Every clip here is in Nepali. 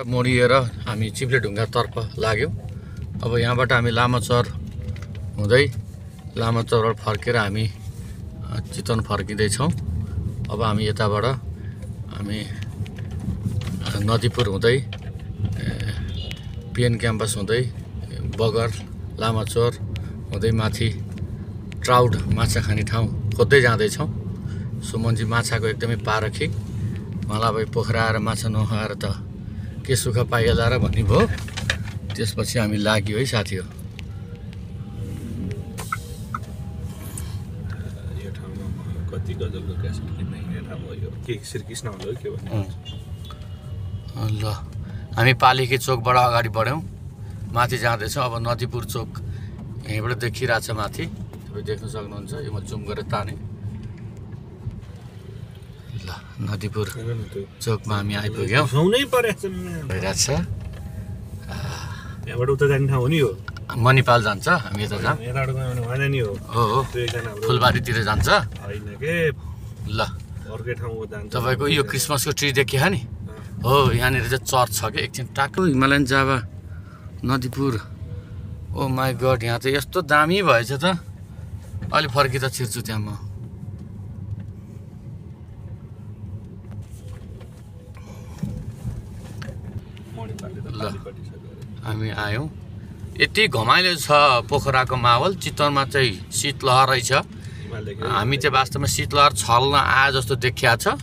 मोडिएर हामी चिप्लेढुङ्गातर्फ लाग्यौँ। अब यहाँबाट हामी लामाचौर हुँदै लामाचौरबाट फर्केर हामी चितवन फर्किँदैछौँ। अब हामी यताबाट हामी नदीपुर हुँदै पिएन क्याम्पस हुँदै बगर लामाचौर हुँदै माथि ट्राउड माछा खाने ठाउँ खोज्दै जाँदैछौँ। सुमनजी माछाको एकदमै पारखी, मलाई अब पोखरा आएर माछा नखाएर त के सुख पाइएला र भन्ने भयो। त्यसपछि हामी लाग्यो है साथी हो। यो ठाउँमा कति गजलको क्यासेट किन्ने ठाउँ हो यो, के श्रीकृष्ण हल हो के भन्ने। ल हामी पालिके चोकबाट अगाडि बढ्यौँ, माथि जाँदैछौँ। अब नदीपुर चोक यहीँबाट देखिरहेछ माथि, तपाईँ देख्न सक्नुहुन्छ। यो म जुम गरेर ताने। ल नदीपुर चोकमा हामी आइपुग्यौँ। भइरहेछ। यहाँबाट उता जाने ठाउँ हो नि यो, मणिपाल जान्छ, हामी यता जाऊँ। भएन नि हो फुलबारीतिर जान्छ होइन के, ल अर्कै ठाउँ जान्छ तपाईँको यो क्रिसमसको ट्री देखियो नि हो। यहाँनिर चाहिँ चर्च छ कि एकछिन टाक्कै Himalayan जाभा Nadipur. Oh my God, यहाँ त यस्तो दामी भएछ त। अलि फर्किँदा छिर्छु त्यहाँ म। ल हामी आयौँ। यति घमाइलो छ पोखराको माहौल। चितवनमा चाहिँ शीतलहरै छ। हामी चाहिँ वास्तवमा शीतलहर छल्न आए जस्तो देखिया छ।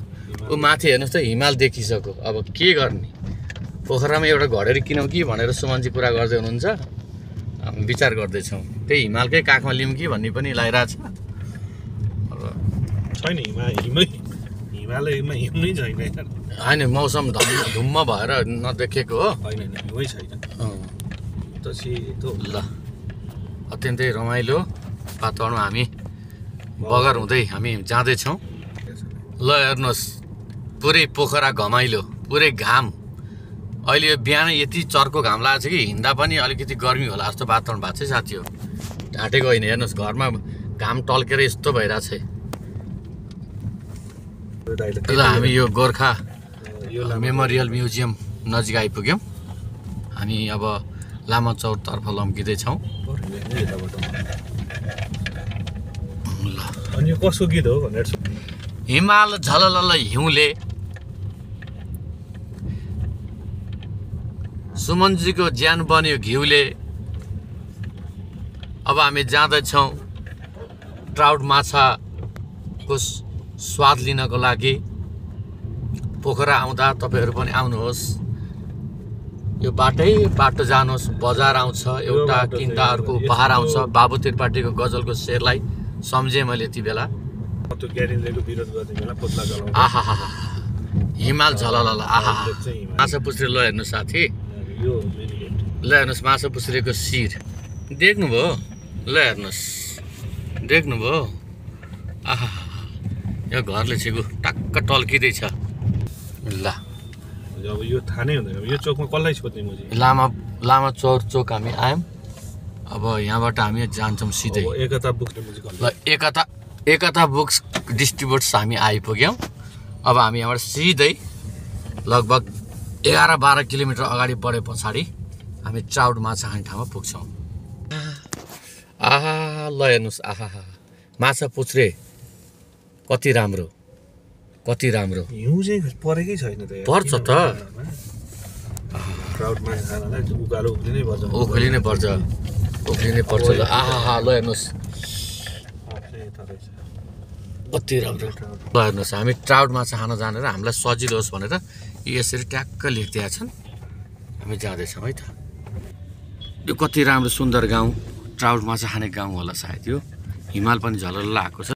ऊ माथि हेर्नुहोस् त, हिमाल देखिसक्यो। अब के गर्ने, पोखरामा एउटा घडेरी किनौँ कि भनेर सुमनजी कुरा गर्दै हुनुहुन्छ। हामी विचार गर्दैछौँ त्यही हिमालकै काखमा लिउँ कि भन्ने पनि लागिरहेछ। अब छैन हिमालयमा हिउँनै छैन, होइन मौसम धुम्म भएर नदेखेको हो। होइन हिउँै छैन ल अत्यन्तै रमाइलो वातावरण। हामी बगर हुँदै हामी जाँदैछौँ। ल हेर्नुहोस्, पुरै पोखरा घमाइलो, पुरै घाम। अहिले बिहान यति चर्को घाम लागेको छ कि हिँड्दा पनि अलिकति गर्मी होला जस्तो वातावरण भएको छ साथी हो। ढाँटेको होइन, हेर्नुहोस् घरमा घाम टल्केर यस्तो भइरहेछ। ल हामी यो गोर्खा मेमोरियल म्युजियम नजिक आइपुग्यौँ। हामी अब लामाचौरतर्फ लम्किँदैछौँ। ल अनि यो कसको गीत हो भनेर हिमाल झललल हिउँले, सुमनजीको ज्यान बन्यो घिउले। अब हामी जाँदैछौँ ट्राउड माछाको स्वाद लिनको लागि। पोखरा आउँदा तपाईँहरू पनि आउनुहोस्, यो बाटो जानुहोस्। बजार आउँछ एउटा, किन्दा अर्को उपहार आउँछ। बाबु त्रिपाठीको गजलको शेरलाई सम्झेँ मैले यति बेला। आहा हिमाल झललल, आहा माछा पुछ्रे। ल हेर्नुहोस् साथी, ल हेर्नुहोस् माछा पुछ्रेको शिर देख्नुभयो? ल हेर्नुहोस्, देख्नुभयो? आहा यो घरले छिगु टक्क टल्किँदैछ। ल अब यो थाहा नै हुँदैन यो चोकमा कसलाई सोध्ने म चाहिँ। लामाचौर चोक हामी आयौँ। अब यहाँबाट हामी जान्छौँ सिधै ल एकता बुक्स डिस्ट्रिब्युट्स हामी आइपुग्यौँ। अब हामी यहाँबाट सिधै लगभग 11-12 किलोमिटर अगाडि बढे पछाडि हामी ट्राउड माछा खाने ठाउँमा पुग्छौँ। आहा ल हेर्नुहोस्, आहा माछा पुछ्रे कति राम्रो, कति राम्रो। हिउँ चाहिँ परेकै छैन त, पर्छ त। ट्राउड माछा खानलाई उकालो उक्लिनै पर्छ, उक्लिनै पर्छ। ल आहा ल हेर्नुहोस् कति राम्रो। ल हेर्नुहोस् हामी ट्राउड माछा खान जानेर हामीलाई सजिलो होस् भनेर यसरी ट्याक्क लेखिदिएका छन्। हामी जाँदैछौँ है त। यो कति राम्रो सुन्दर गाउँ, ट्राउड माछा खाने गाउँ होला सायद यो। हिमाल पनि झलल्ल आएको छ।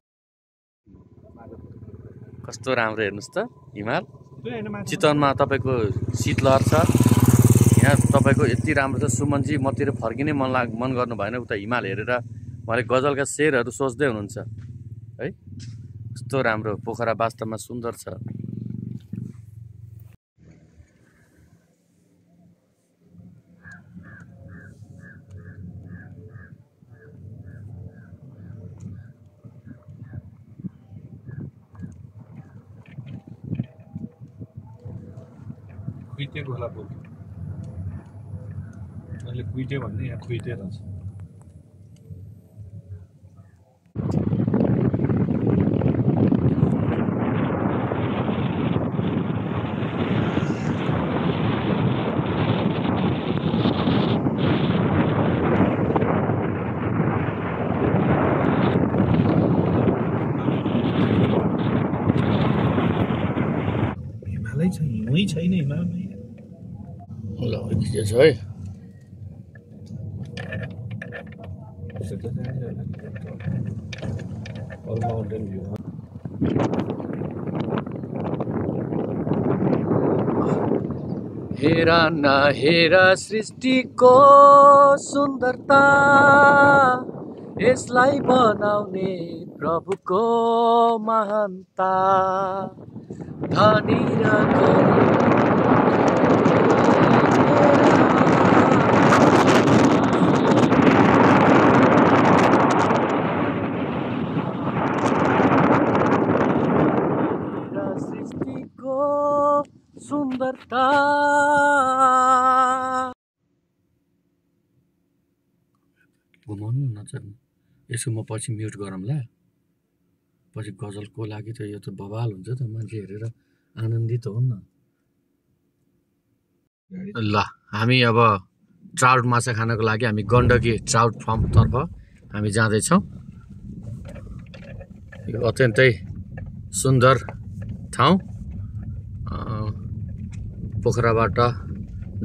कस्तो राम्रो हेर्नुहोस् त हिमाल। चितवनमा तपाईँको शीतलहर छ, यहाँ तपाईँको यति राम्रो छ। सुमनजी मतिर फर्किनै मन गर्नु भएन, उता हिमाल हेरेर उहाँले गजलका शेरहरू सोच्दै हुनुहुन्छ है। कस्तो राम्रो पोखरा वास्तवमा सुन्दर छ। Cuite con la boca. अहिले कुइटे भन्ने यहाँ कुइटे रहेछ हिमालै छ हिमै छैन हिमालमा ल के छ है All mountain view. हेरा नहेरा सृष्टिको सुन्दरता यसलाई बनाउने प्रभुको महानता धनी र सृष्टिको सुन्दरता घुमाउनु नचल्नु यसो म पछि म्युट गरौँला पछि गजलको लागि त यो त बवाल हुन्छ त मान्छे हेरेर आनन्दित हुन् न ल हामी अब ट्राउट माछा खानको लागि हामी गण्डकी ट्राउट फार्मतर्फ हामी जाँदैछौँ यो अत्यन्तै सुन्दर ठाउँ पोखराबाट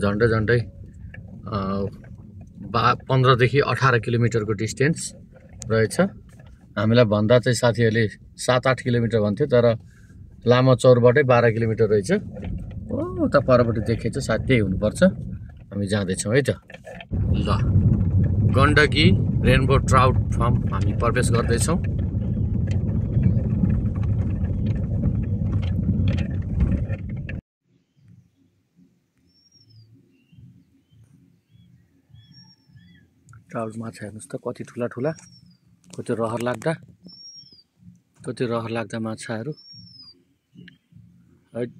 झन्डै 15 देखि 18 किलोमिटरको डिस्टेन्स रहेछ हामीलाई भन्दा चाहिँ साथीहरूले 7-8 किलोमिटर भन्थ्यो तर लामो चौरबाटै 12 किलोमिटर रहेछ ओ उता परपट्टि देखेछ सायद त्यही हुनुपर्छ हामी जाँदैछौँ है त ल गण्डकी रेनबो ट्राउट फार्म हामी प्रवेश गर्दैछौँ ट्राउट माछा हेर्नुहोस् त कति ठुला ठुला कति रहर लाग्दा माछाहरू हट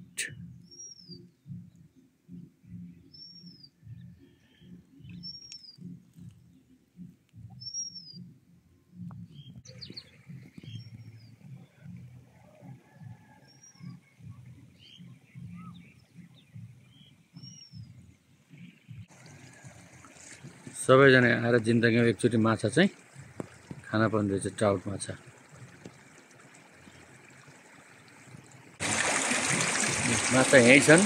सबैजना आएर जिन्दगीमा एकचोटि माछा चाहिँ खाना पर्ने रहेछ ट्राउट माछा माछा यहीँ छन्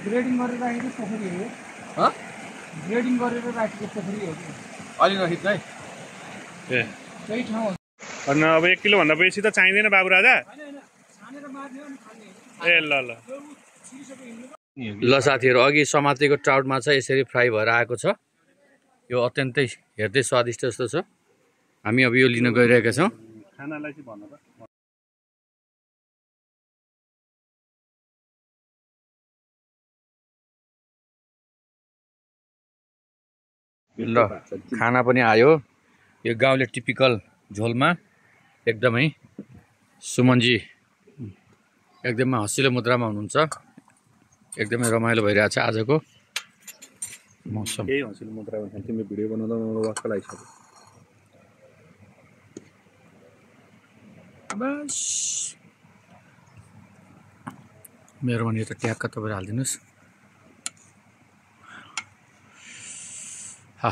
ग्रेडिङ गरेर राखेको पोखरी हो ग्रेडिङ गरेर राखेको पोखरी हो अलि नखिच्नु है ए त्यही ठाउँ अनि अब 1 किलो भन्दा बेसी त चाहिँदैन बाबु राजा छानेर मार्ने अनि खाने ए ल ल साथीहरू अघि समातेको ट्राउट माछा यसरी फ्राई भएर आएको छ यो अत्यन्तै हेर्दै स्वादिष्ट जस्तो छ हामी अब यो लिन गइरहेका छौँ खानालाई चाहिँ भन्नु त ल खाना पनि आयो यो गाउँले टिपिकल झोलमा एकदमै सुमनजी एकदमै हँसिलो मुद्रामा हुनुहुन्छ एकदमै रमाइलो भइरहेछ आजको मौसम केही हँसिलो मुद्रामा खान्छ तिमी भिडियो बनाउँदा मलाई वाक्क लागिसक्यो बस मेरो भने त ट्याक्क तपाईँ हालिदिनुहोस् हा